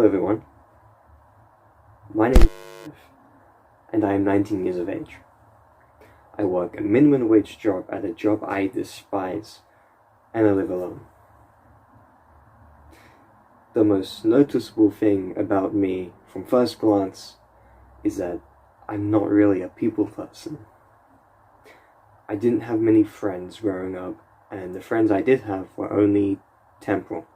Hello everyone, my name is Jeff, and I am 19 years of age. I work a minimum wage job at a job I despise, and I live alone. The most noticeable thing about me from first glance is that I'm not really a people person. I didn't have many friends growing up, and the friends I did have were only temporal.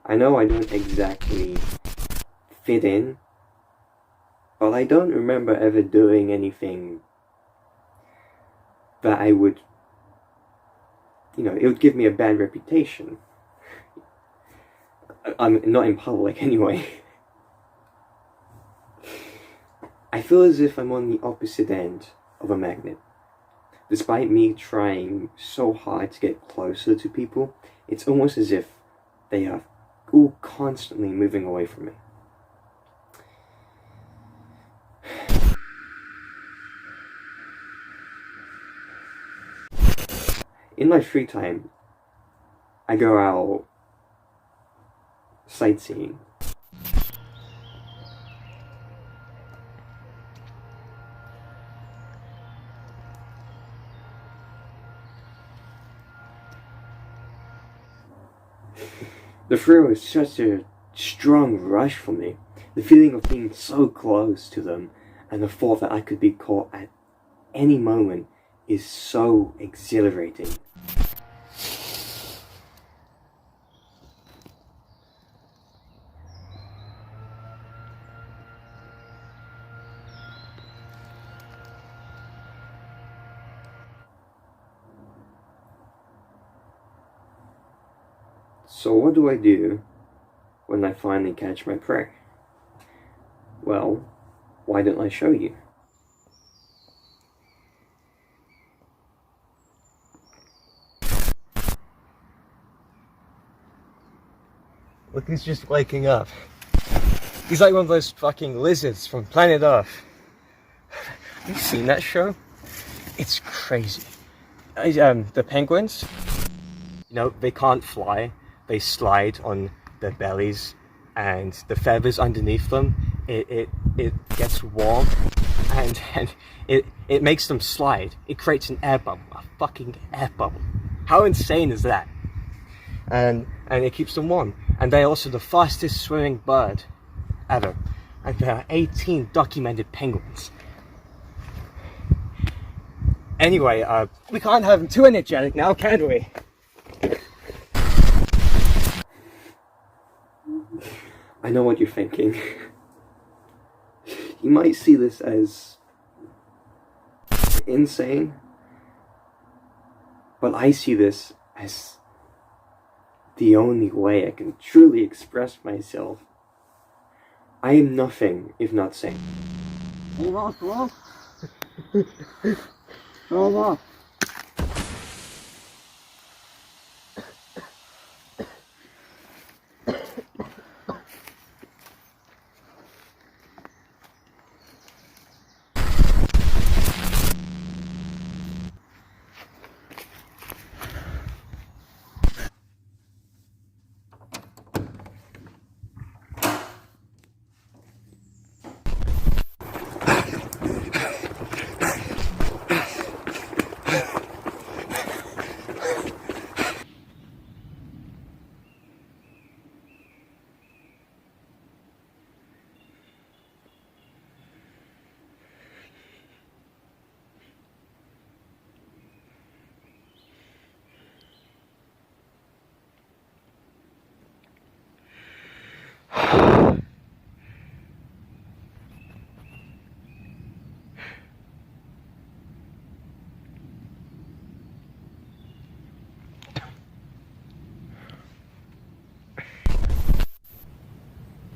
I know I don't exactly fit in, but I don't remember ever doing anything that I would, it would give me a bad reputation. I'm not in public anyway. I feel as if I'm on the opposite end of a magnet. Despite me trying so hard to get closer to people, it's almost as if they are all constantly moving away from me. In my free time, I go out sightseeing. The thrill is such a strong rush for me. The feeling of being so close to them and the thought that I could be caught at any moment is so exhilarating. So what do I do when I finally catch my prey? Well, why don't I show you? Look, he's just waking up. He's like one of those fucking lizards from planet Earth. Have you seen that show? It's crazy. The penguins, they can't fly. They slide on their bellies, and the feathers underneath them, it gets warm, and it makes them slide. It creates an air bubble, a fucking air bubble. How insane is that? And it keeps them warm. And they're also the fastest swimming bird ever. And there are 18 documented penguins. Anyway, we can't have them too energetic now, can we? I know what you're thinking. You might see this as insane, but I see this as the only way I can truly express myself. I am nothing if not sane.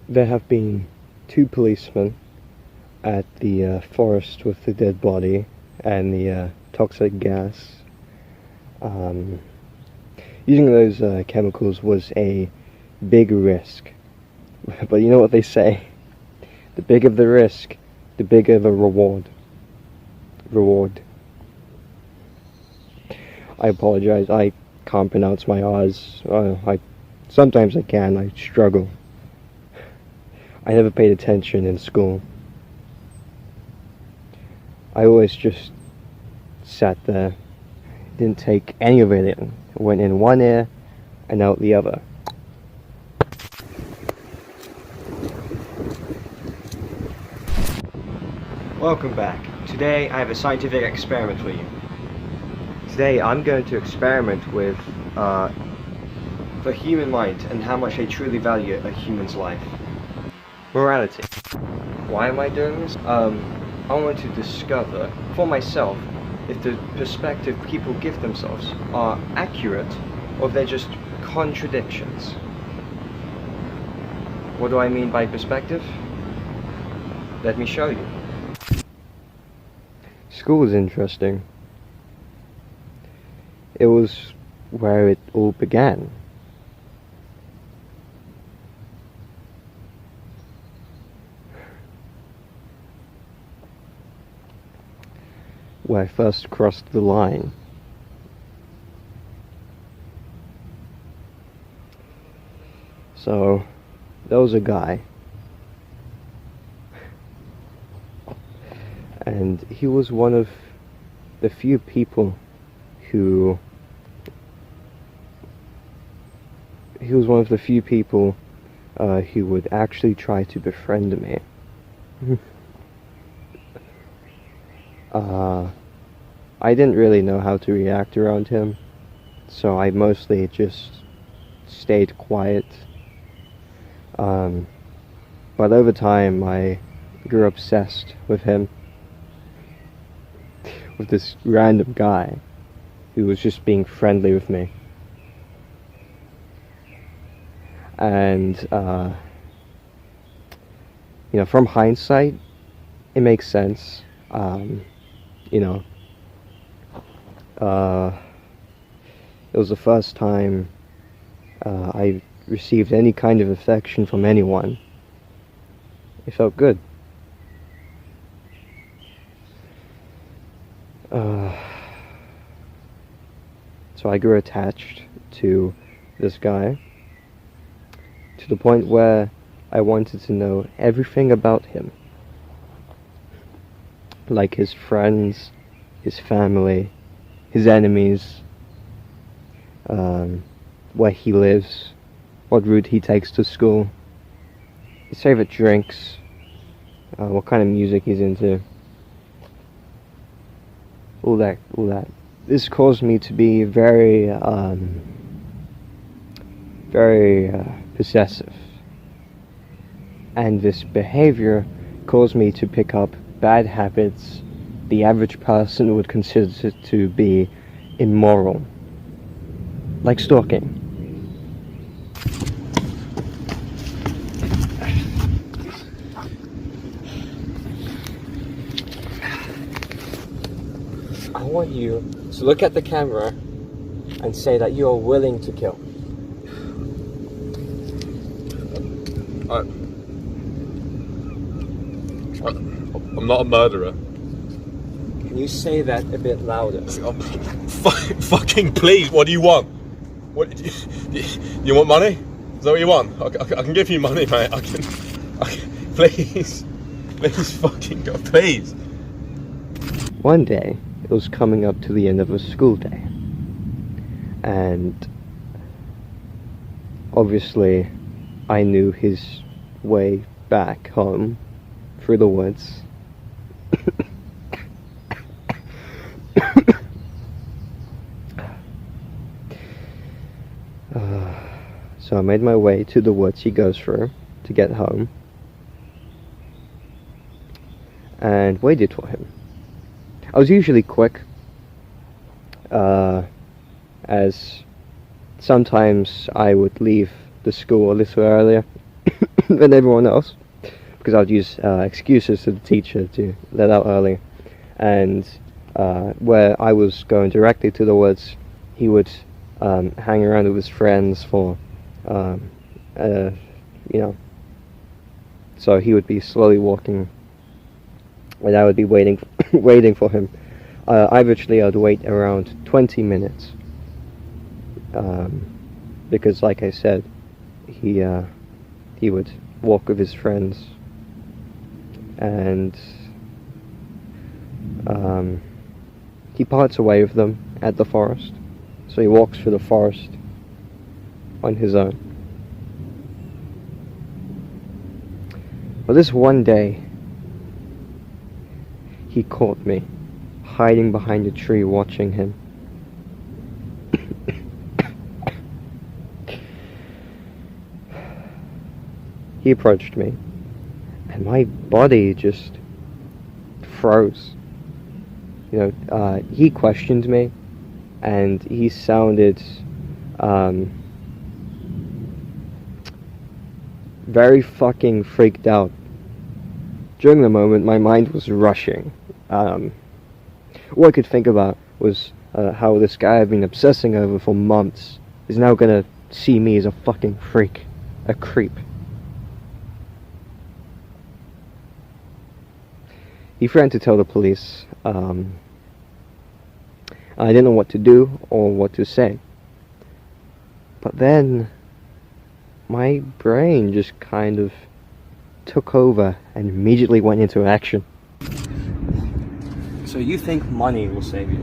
There have been 2 policemen at the forest with the dead body and the toxic gas. Using those chemicals was a big risk. But you know what they say? The bigger the risk, the bigger the reward. I apologize, I can't pronounce my R's. I Sometimes I can, I struggle. I never paid attention in school. I always just sat there, didn't take any of it in. It went in one ear and out the other. Welcome back. Today I have a scientific experiment for you. Today I'm going to experiment with the human mind and how much I truly value a human's life. Morality. Why am I doing this? I want to discover for myself if the perspective people give themselves are accurate or if they're just contradictions. What do I mean by perspective? Let me show you. School was interesting. It was where it all began. Where I first crossed the line. So, there was a guy. And he was one of the few people who would actually try to befriend me. I didn't really know how to react around him, so I mostly just stayed quiet. But over time I grew obsessed with him. With this random guy who was just being friendly with me. And, from hindsight, it makes sense. It was the first time I received any kind of affection from anyone. It felt good. So I grew attached to this guy to the point where I wanted to know everything about him. Like his friends, his family, his enemies, where he lives, what route he takes to school, his favorite drinks, what kind of music he's into. All that. This caused me to be very possessive. And this behavior caused me to pick up bad habits the average person would consider to be immoral. Like stalking. I want you to look at the camera and say that you are willing to kill. I'm not a murderer. Can you say that a bit louder? Fucking please, what do you want? What you want money? Is that what you want? I can give you money, mate. I can please fucking go, please. One day, it was coming up to the end of a school day, and obviously I knew his way back home through the woods. So I made my way to the woods he goes through to get home and waited for him. I was usually quick, as sometimes I would leave the school a little earlier than everyone else, because I would use excuses to the teacher to let out early. And where I was going directly to the woods, he would hang around with his friends for, so he would be slowly walking, and I would be waiting for him. Averagely, I'd wait around 20 minutes, because like I said, he would walk with his friends, and he parts away with them at the forest. So he walks through the forest on his own. But this one day, he caught me hiding behind a tree watching him. He approached me, and my body just froze. You know, he questioned me, and he sounded very fucking freaked out. During the moment, my mind was rushing. All I could think about was how this guy I've been obsessing over for months is now gonna see me as a fucking freak, a creep. He threatened to tell the police. I didn't know what to do or what to say. But then my brain just kind of took over and immediately went into action. So you think money will save you?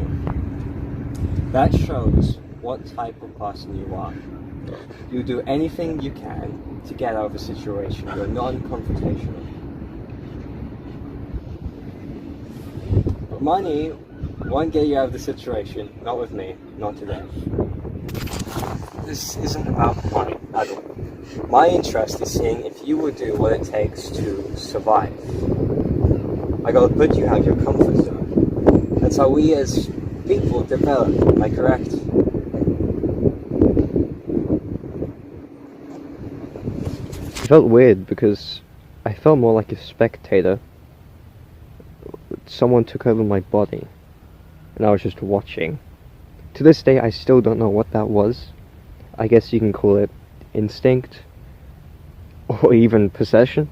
That shows what type of person you are. You do anything you can to get out of a situation. You're non-confrontational. But money won't get you out of the situation. Not with me. Not today. This isn't about money at all. My interest is seeing if you will do what it takes to survive. I gotta put you out of your comfort zone. That's how we as people develop. Am I correct? It felt weird because I felt more like a spectator. Someone took over my body, and I was just watching. To this day, I still don't know what that was. I guess you can call it instinct, or even possession.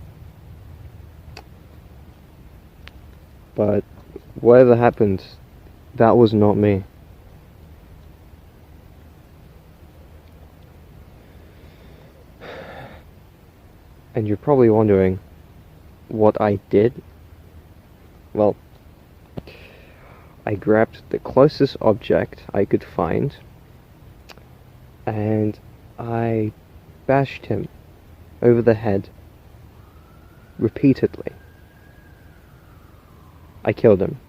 But whatever happened, that was not me. And you're probably wondering what I did. Well, I grabbed the closest object I could find, and I bashed him over the head repeatedly. I killed him.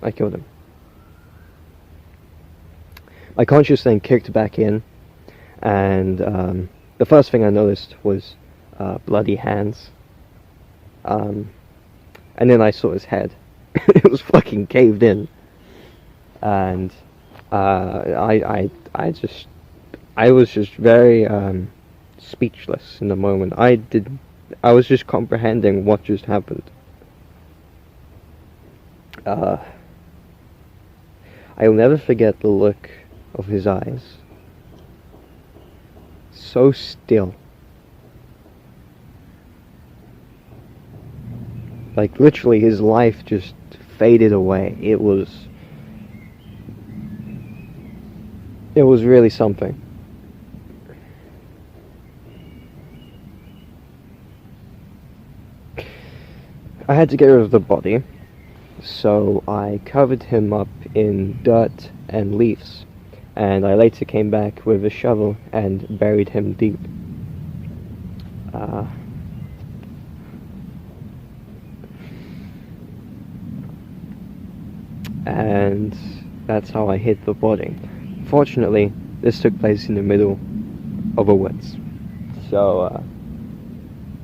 I killed him. My conscious then kicked back in, and the first thing I noticed was bloody hands. And then I saw his head. It was fucking caved in. And I was just very speechless in the moment. I was just comprehending what just happened. I'll never forget the look of his eyes. So still. Like literally his life just faded away. It was really something. I had to get rid of the body, so I covered him up in dirt and leaves, and I later came back with a shovel and buried him deep. And that's how I hid the body. Fortunately, this took place in the middle of a woods. So,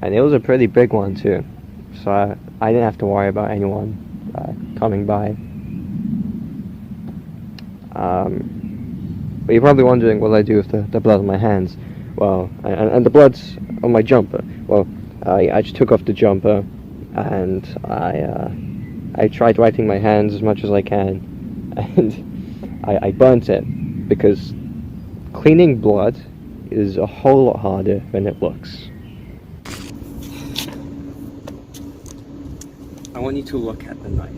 and it was a pretty big one too. So I didn't have to worry about anyone coming by. But you're probably wondering what I do with the blood on my hands. Well, and the blood's on my jumper. Well, I just took off the jumper, and I tried wiping my hands as much as I can, and I burnt it, because cleaning blood is a whole lot harder than it looks. I want you to look at the knife.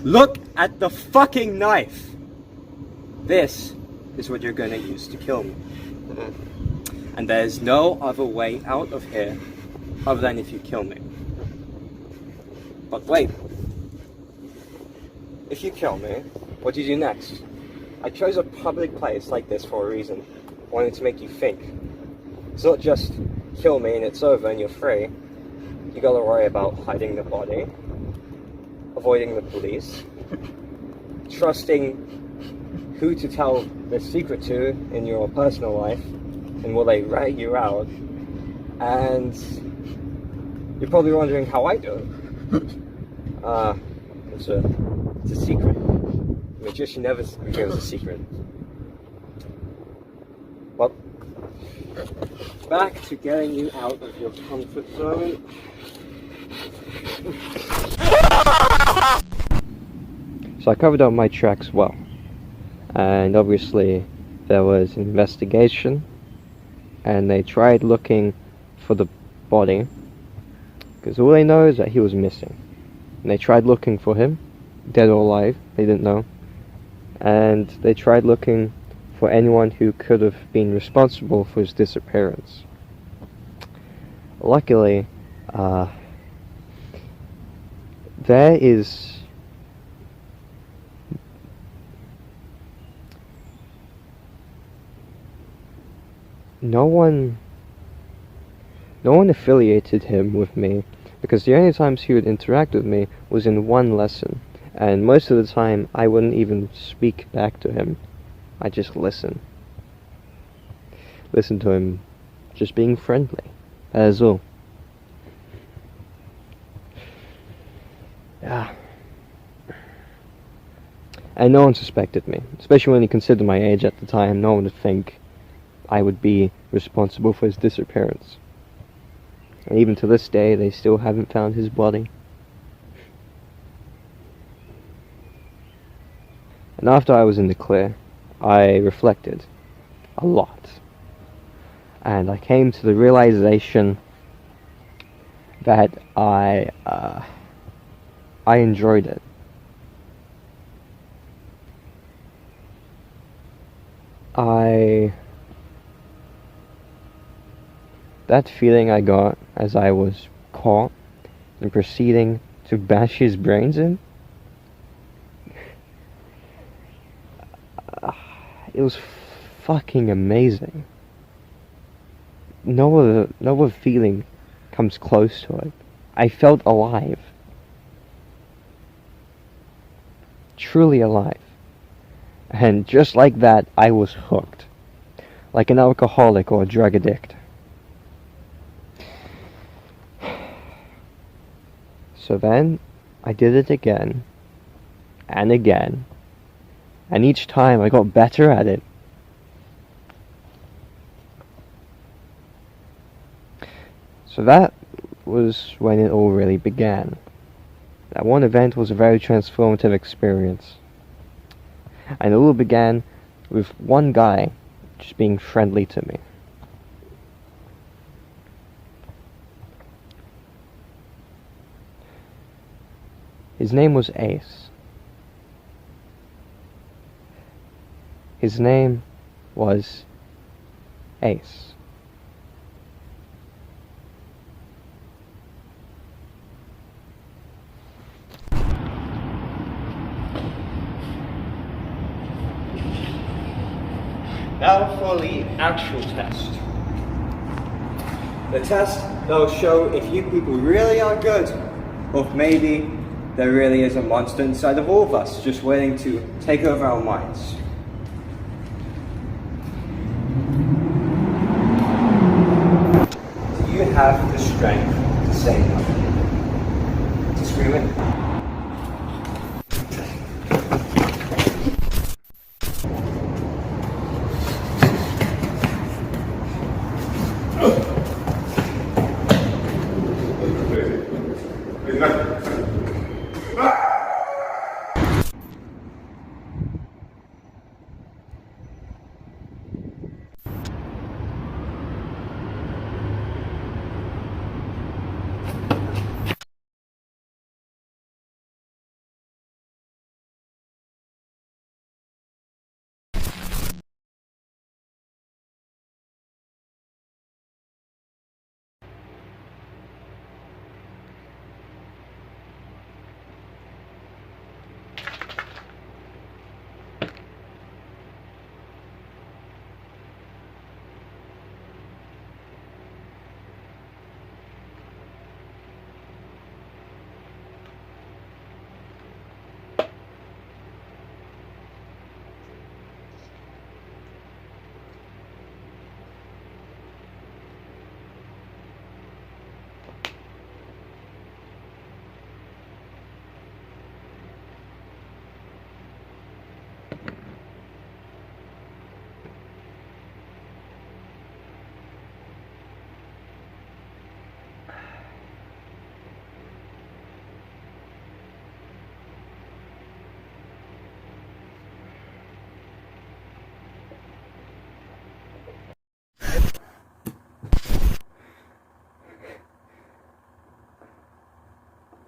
Look at the fucking knife! This is what you're gonna use to kill me. And there's no other way out of here other than if you kill me. But wait. If you kill me, what do you do next? I chose a public place like this for a reason. I wanted to make you think. It's not just kill me and it's over and you're free. You gotta worry about hiding the body, avoiding the police, trusting who to tell the secret to in your personal life, and will they rat you out? And you're probably wondering how I do it. It's a secret. The magician never reveals a secret. Well, back to getting you out of your comfort zone. So I covered up my tracks well, and obviously there was an investigation, and they tried looking for the body, because all they know is that he was missing. And they tried looking for him, dead or alive, they didn't know. And they tried looking for anyone who could have been responsible for his disappearance. Luckily, there is no one affiliated him with me, because the only times he would interact with me was in one lesson, and most of the time I wouldn't even speak back to him. I just listen to him just being friendly. That is all. Yeah. And no one suspected me, especially when you consider my age at the time. No one would think I would be responsible for his disappearance. And even to this day, they still haven't found his body. And after I was in the clear, I reflected a lot. And I came to the realization that I enjoyed it. That feeling I got as I was caught and proceeding to bash his brains in, it was fucking amazing. No other feeling comes close to it. I felt alive. Truly alive. And just like that, I was hooked. Like an alcoholic or a drug addict. So then, I did it again. And again. And each time I got better at it. So that was when it all really began. That one event was a very transformative experience. And it all began with one guy just being friendly to me. His name was Ace. His name was Ace. Now for the actual test. The test that will show if you people really are good, or if maybe there really is a monster inside of all of us, just waiting to take over our minds. Do you have the strength to say no? To scream it?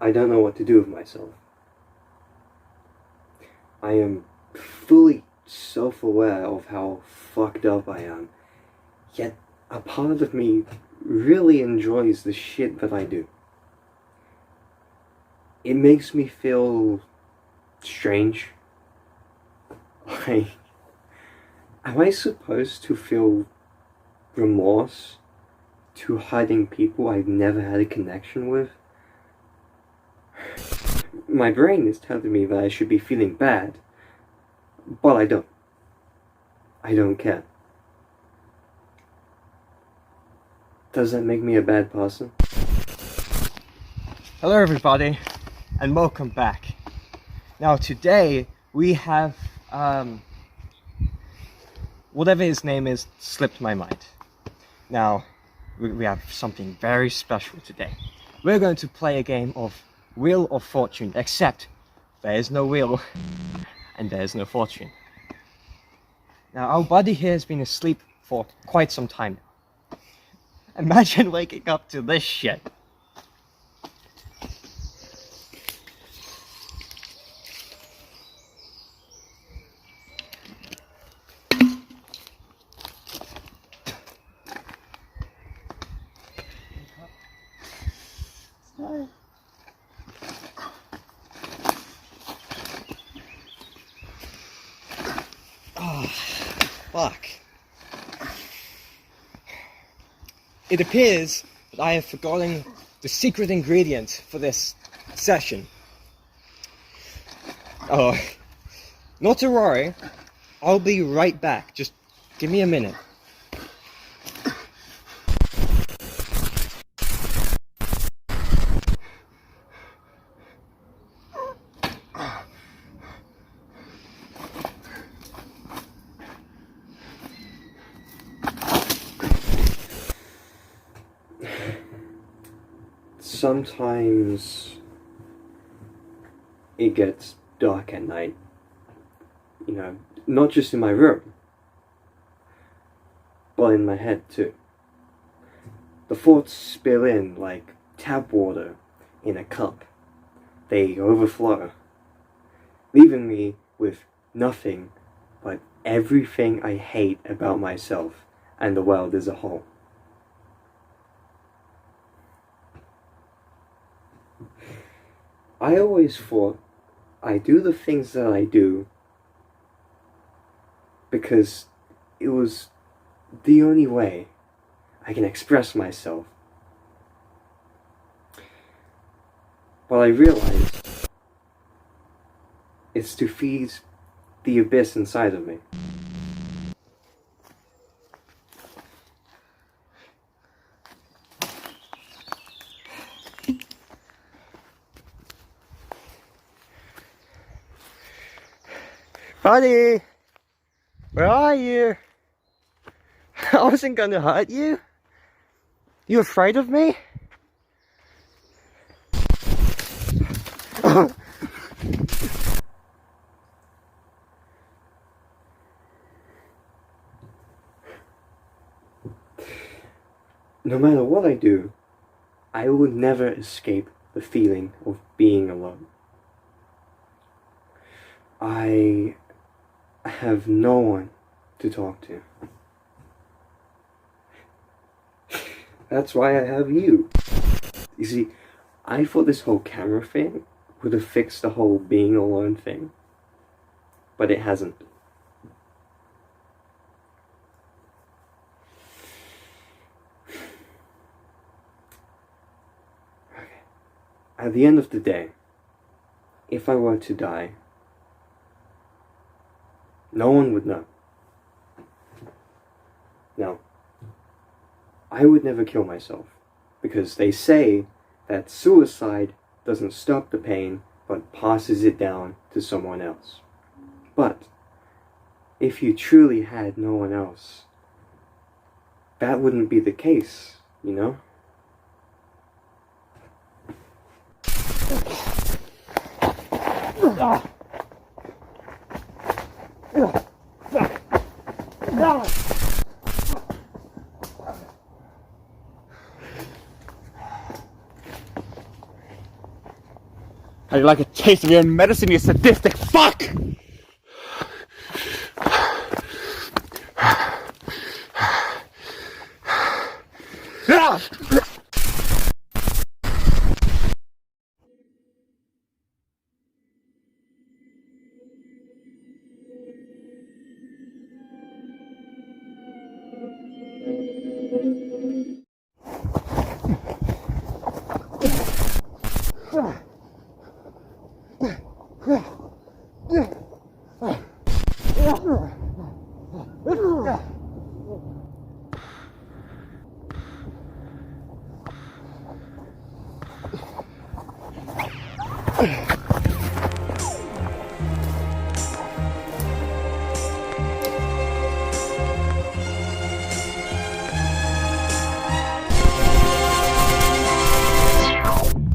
I don't know what to do with myself. I am fully self-aware of how fucked up I am, yet a part of me really enjoys the shit that I do. It makes me feel strange. Like, am I supposed to feel remorse to hiding people I've never had a connection with? My brain is telling me that I should be feeling bad, but I don't. I don't care. Does that make me a bad person? Hello everybody, and welcome back. Now today we have, whatever his name is, slipped my mind. Now, we have something very special today. We're going to play a game of Wheel of Fortune, except there is no wheel and there is no fortune. Now our buddy here has been asleep for quite some time now. Imagine waking up to this shit. Oh, fuck. It appears that I have forgotten the secret ingredient for this session. Oh, not to worry, I'll be right back. Just give me a minute. Sometimes it gets dark at night, you know, not just in my room, but in my head too. The thoughts spill in like tap water in a cup. They overflow, leaving me with nothing but everything I hate about myself and the world as a whole. I always thought I do the things that I do because it was the only way I can express myself. But I realized it's to feed the abyss inside of me. Buddy! Where are you? I wasn't gonna hurt you. You afraid of me? No matter what I do, I will never escape the feeling of being alone. I have no one to talk to. That's why I have you. You see, I thought this whole camera thing would have fixed the whole being alone thing, but it hasn't. Okay. At the end of the day, if I were to die, no one would know. No. I would never kill myself, because they say that suicide doesn't stop the pain, but passes it down to someone else. But if you truly had no one else, that wouldn't be the case, you know? How do you like a taste of your own medicine, you sadistic fuck?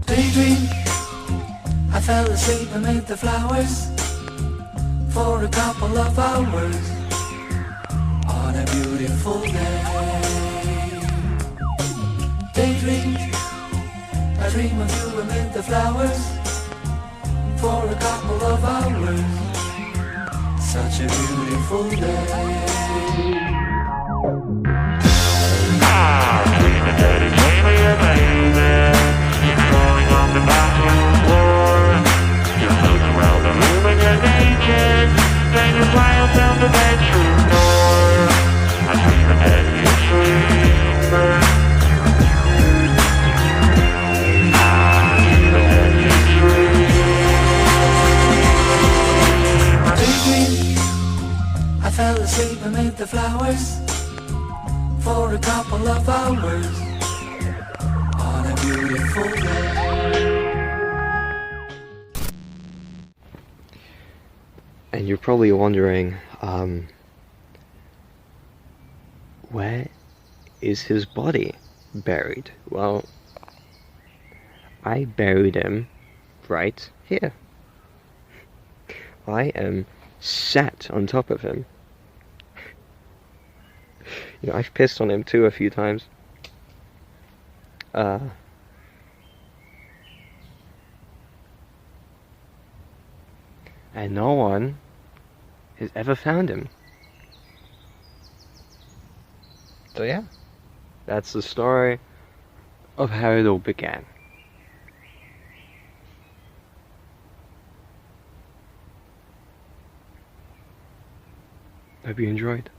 Daydream, I fell asleep amid the flowers for a couple of hours on a beautiful day. Daydream, I dream of you amid the flowers for a couple of hours. Such a beautiful day. I fell asleep amid the flowers for a couple of hours on a beautiful day. And you're probably wondering, where is his body buried? Well, I buried him right here. I am sat on top of him. You know, I've pissed on him too a few times. And no one has ever found him. So yeah, that's the story of how it all began. Hope you enjoyed.